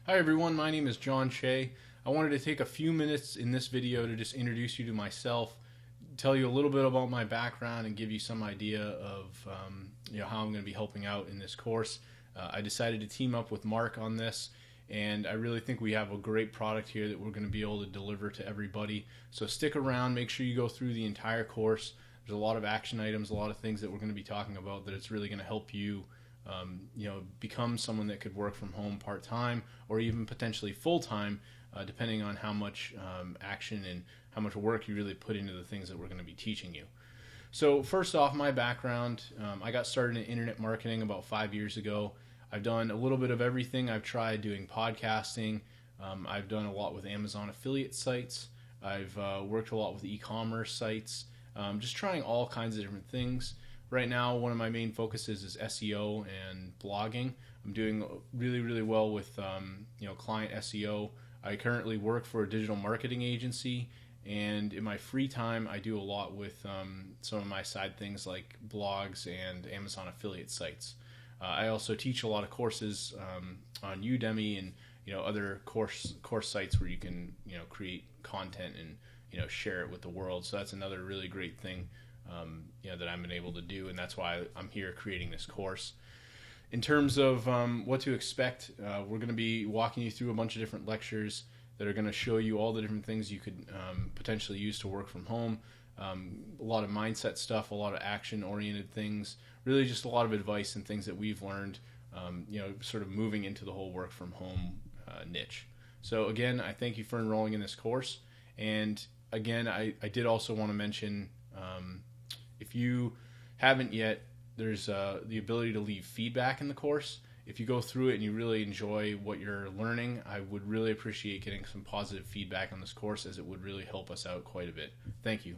Hi everyone, my name is John Shea. I wanted to take a few minutes in this video to just introduce you to myself, tell you a little bit about my background, and give you some idea of how I'm going to be helping out in this course. I decided to team up with Mark on this, and I really think we have a great product here that we're going to be able to deliver to everybody. So stick around, make sure you go through the entire course. There's a lot of action items, a lot of things that we're going to be talking about that it's really going to help you become someone that could work from home part-time or even potentially full-time, depending on how much action and how much work you really put into the things that we're going to be teaching you. So first off, my background, I got started in internet marketing about 5 years ago. I've done a little bit of everything. I've tried doing podcasting. I've done a lot with Amazon affiliate sites. I've worked a lot with e-commerce sites, just trying all kinds of different things. Right now, one of my main focuses is SEO and blogging. I'm doing really well with client SEO. I currently work for a digital marketing agency, and in my free time, I do a lot with some of my side things like blogs and Amazon affiliate sites. I also teach a lot of courses on Udemy and other course sites where you can create content and share it with the world. So that's another really great thing that I've been able to do, and that's why I'm here creating this course. In terms of what to expect, we're going to be walking you through a bunch of different lectures that are going to show you all the different things you could potentially use to work from home. A lot of mindset stuff, a lot of action-oriented things, really just a lot of advice and things that we've learned, sort of moving into the whole work from home niche. So again, I thank you for enrolling in this course. And again, I did also want to mention, if you haven't yet, there's the ability to leave feedback in the course. If you go through it and you really enjoy what you're learning, I would really appreciate getting some positive feedback on this course, as it would really help us out quite a bit. Thank you.